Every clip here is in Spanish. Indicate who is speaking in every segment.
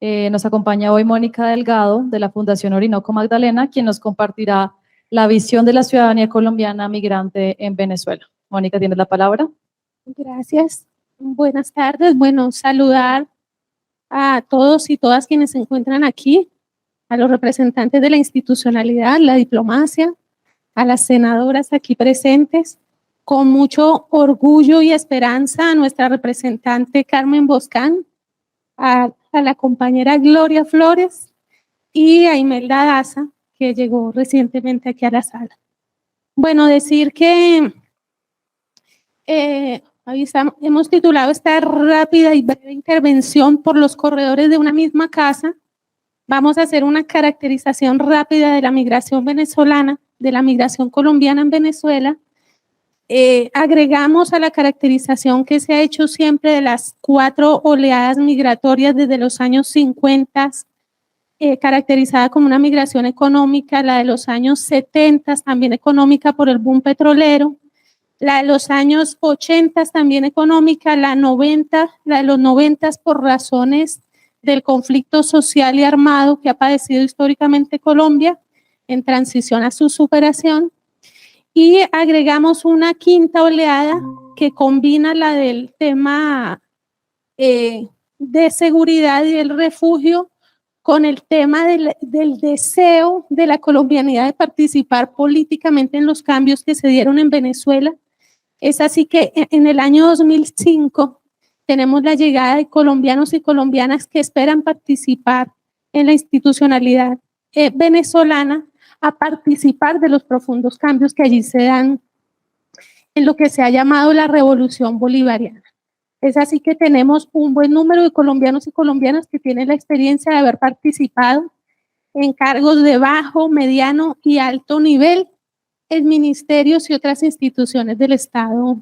Speaker 1: Nos acompaña hoy Mónica Delgado de la Fundación Orinoco Magdalena, quien nos compartirá la visión de la ciudadanía colombiana migrante en Venezuela. Mónica, tienes la palabra.
Speaker 2: Gracias. Buenas tardes. Bueno, saludar a todos y todas quienes se encuentran aquí, a los representantes de la institucionalidad, la diplomacia, a las senadoras aquí presentes, con mucho orgullo y esperanza a nuestra representante Carmen Boscán, a la compañera Gloria Flores y a Imelda Daza, que llegó recientemente aquí a la sala. Bueno, decir que hemos titulado esta rápida y breve intervención por los corredores de una misma casa. Vamos a hacer una caracterización rápida de la migración venezolana, de la migración colombiana en Venezuela. Agregamos a la caracterización que se ha hecho siempre de las 4 oleadas migratorias desde los años 50, caracterizada como una migración económica, la de los años 70 también económica por el boom petrolero, la de los años 80 también económica, la de los 90 por razones del conflicto social y armado que ha padecido históricamente Colombia en transición a su superación. Y agregamos una quinta oleada que combina la del tema de seguridad y del refugio con el tema del deseo de la colombianidad de participar políticamente en los cambios que se dieron en Venezuela. Es así que en el año 2005 tenemos la llegada de colombianos y colombianas que esperan participar en la institucionalidad venezolana, a participar de los profundos cambios que allí se dan en lo que se ha llamado la revolución bolivariana. Es así que tenemos un buen número de colombianos y colombianas que tienen la experiencia de haber participado en cargos de bajo, mediano y alto nivel en ministerios y otras instituciones del Estado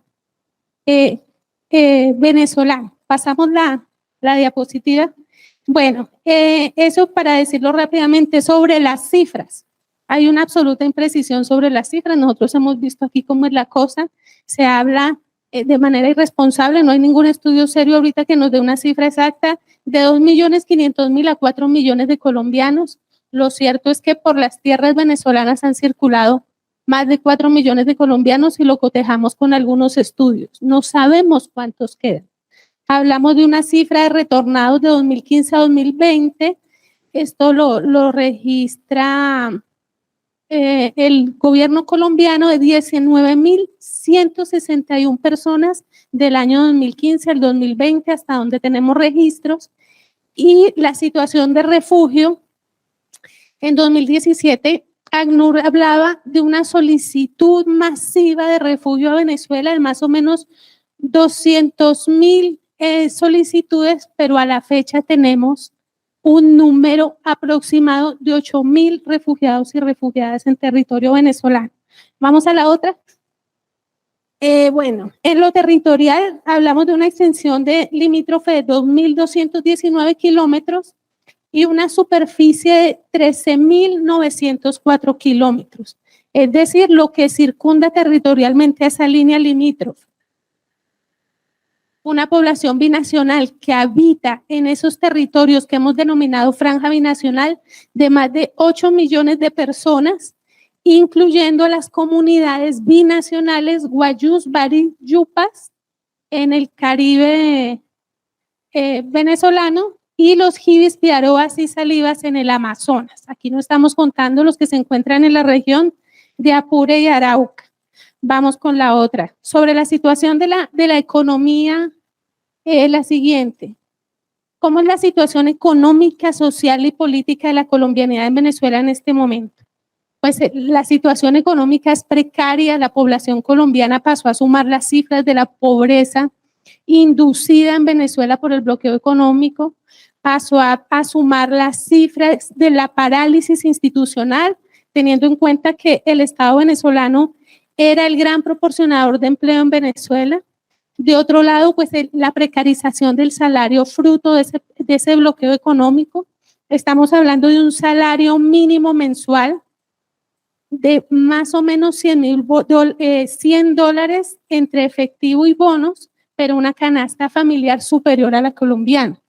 Speaker 2: venezolano. Pasamos la diapositiva. Bueno, eso para decirlo rápidamente sobre las cifras. Hay una absoluta imprecisión sobre las cifras. Nosotros hemos visto aquí cómo es la cosa. Se habla de manera irresponsable. No hay ningún estudio serio ahorita que nos dé una cifra exacta de 2.500.000 a 4 millones de colombianos. Lo cierto es que por las tierras venezolanas han circulado más de 4 millones de colombianos y lo cotejamos con algunos estudios. No sabemos cuántos quedan. Hablamos de una cifra de retornados de 2015 a 2020. Esto lo registra el gobierno colombiano de 19.161 personas del año 2015 al 2020, hasta donde tenemos registros, y la situación de refugio en 2017. ACNUR hablaba de una solicitud masiva de refugio a Venezuela de más o menos 200.000 solicitudes, pero a la fecha tenemos un número aproximado de 8.000 refugiados y refugiadas en territorio venezolano. Vamos a la otra. Bueno, en lo territorial hablamos de una extensión de limítrofe de 2.219 kilómetros y una superficie de 13.904 kilómetros, es decir, lo que circunda territorialmente a esa línea limítrofe. Una población binacional que habita en esos territorios que hemos denominado franja binacional de más de 8 millones de personas, incluyendo las comunidades binacionales guayús, barí, yupas en el Caribe venezolano y los jibis, piaroas y salivas en el Amazonas. Aquí no estamos contando los que se encuentran en la región de Apure y Arauca. Vamos con la otra. Sobre la situación de la economía, la siguiente. ¿Cómo es la situación económica, social y política de la colombianidad en Venezuela en este momento? Pues la situación económica es precaria. La población colombiana pasó a sumar las cifras de la pobreza inducida en Venezuela por el bloqueo económico, pasó a sumar las cifras de la parálisis institucional, teniendo en cuenta que el Estado venezolano era el gran proporcionador de empleo en Venezuela. De otro lado, pues la precarización del salario fruto de ese bloqueo económico. Estamos hablando de un salario mínimo mensual de más o menos 100 dólares entre efectivo y bonos, pero una canasta familiar superior a la colombiana.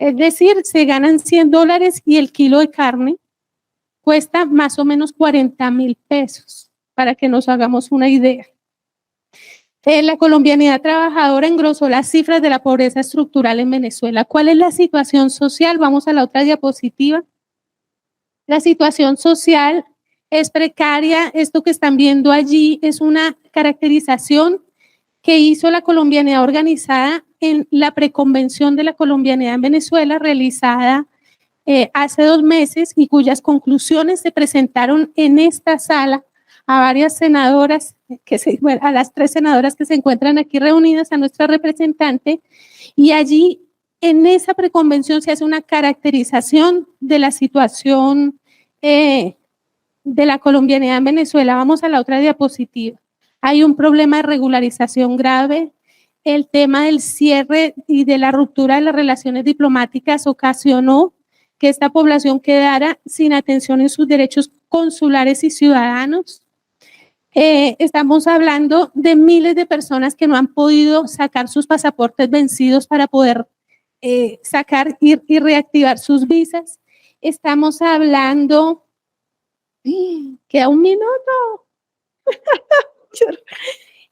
Speaker 2: Es decir, se ganan $100 y el kilo de carne cuesta más o menos 40.000 pesos, para que nos hagamos una idea. La colombianidad trabajadora engrosó las cifras de la pobreza estructural en Venezuela. ¿Cuál es la situación social? Vamos a la otra diapositiva. La situación social es precaria. Esto que están viendo allí es una caracterización que hizo la colombianidad organizada en la preconvención de la colombianidad en Venezuela, realizada hace 2 meses y cuyas conclusiones se presentaron en esta sala a varias senadoras, a las 3 senadoras que se encuentran aquí reunidas, a nuestra representante, y allí en esa preconvención se hace una caracterización de la situación de la colombianidad en Venezuela. Vamos a la otra diapositiva. Hay un problema de regularización grave. El tema del cierre y de la ruptura de las relaciones diplomáticas ocasionó que esta población quedara sin atención en sus derechos consulares y ciudadanos. Estamos hablando de miles de personas que no han podido sacar sus pasaportes vencidos para poder sacar y reactivar sus visas. Estamos hablando, queda un minuto.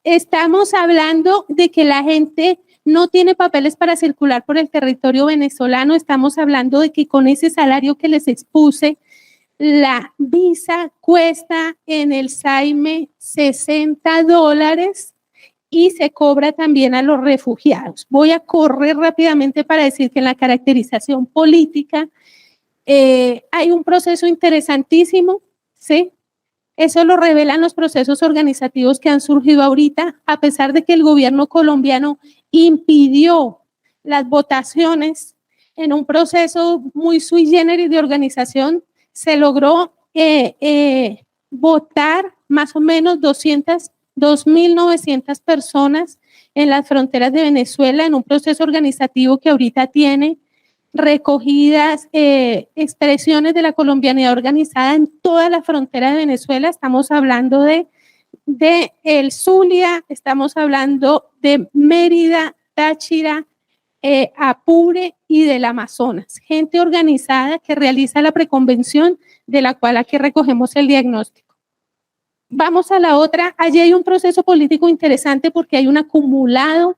Speaker 2: Estamos hablando de que la gente no tiene papeles para circular por el territorio venezolano. Estamos hablando de que con ese salario que les expuse, la visa cuesta en el SAIME $60 y se cobra también a los refugiados. Voy a correr rápidamente para decir que en la caracterización política hay un proceso interesantísimo, ¿sí? Eso lo revelan los procesos organizativos que han surgido ahorita, a pesar de que el gobierno colombiano impidió las votaciones en un proceso muy sui generis de organización. Se logró votar más o menos 2.900 personas en las fronteras de Venezuela en un proceso organizativo que ahorita tiene recogidas expresiones de la colombianidad organizada en toda la frontera de Venezuela. Estamos hablando de el Zulia, estamos hablando de Mérida, Táchira, Apure y del Amazonas. Gente organizada que realiza la preconvención de la cual aquí recogemos el diagnóstico. Vamos a la otra. Allí hay un proceso político interesante porque hay un acumulado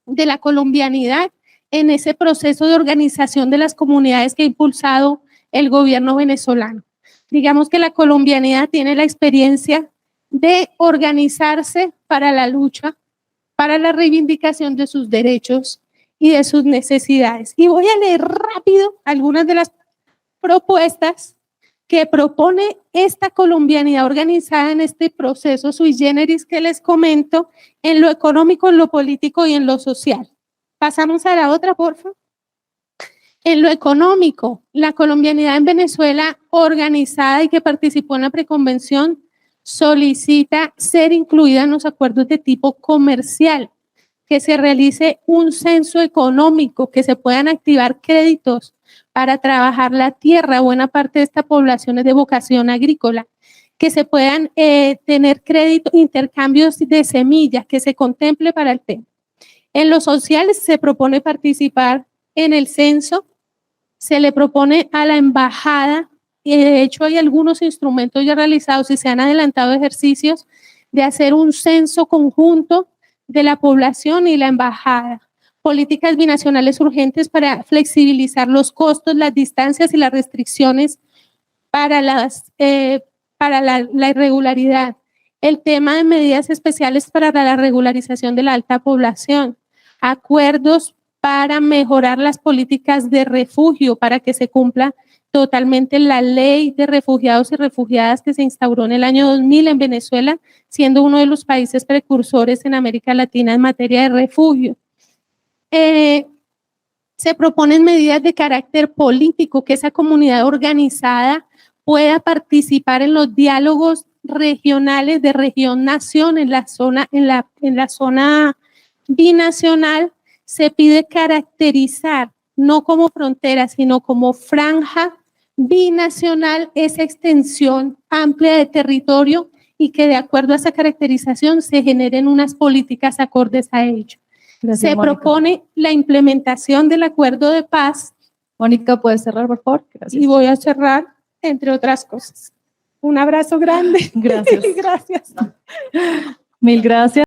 Speaker 2: de la colombianidad en ese proceso de organización de las comunidades que ha impulsado el gobierno venezolano. Digamos que la colombianidad tiene la experiencia de organizarse para la lucha, para la reivindicación de sus derechos y de sus necesidades. Y voy a leer rápido algunas de las propuestas que propone esta colombianidad organizada en este proceso sui generis que les comento, en lo económico, en lo político y en lo social. Pasamos a la otra, por favor. En lo económico, la colombianidad en Venezuela organizada y que participó en la preconvención solicita ser incluida en los acuerdos de tipo comercial, que se realice un censo económico, que se puedan activar créditos para trabajar la tierra. Buena parte de esta población es de vocación agrícola, que se puedan tener crédito, intercambios de semillas, que se contemple para el tema. En lo social se propone participar en el censo, se le propone a la embajada, y de hecho hay algunos instrumentos ya realizados y se han adelantado ejercicios de hacer un censo conjunto de la población y la embajada. Políticas binacionales urgentes para flexibilizar los costos, las distancias y las restricciones para la irregularidad. El tema de medidas especiales para la regularización de la alta población. Acuerdos para mejorar las políticas de refugio, para que se cumpla totalmente la ley de refugiados y refugiadas que se instauró en el año 2000 en Venezuela, siendo uno de los países precursores en América Latina en materia de refugio. Se proponen medidas de carácter político, que esa comunidad organizada pueda participar en los diálogos regionales de región-nación en la zona binacional. Se pide caracterizar, no como frontera, sino como franja binacional, esa extensión amplia de territorio y que de acuerdo a esa caracterización se generen unas políticas acordes a ello.
Speaker 1: Gracias,
Speaker 2: Se
Speaker 1: Mónica.
Speaker 2: propone la implementación del acuerdo de paz
Speaker 1: Mónica, ¿puedes cerrar, por favor? Gracias.
Speaker 2: y voy a cerrar, entre otras cosas. Un abrazo grande.
Speaker 1: Gracias.
Speaker 2: Gracias.
Speaker 1: Mil gracias.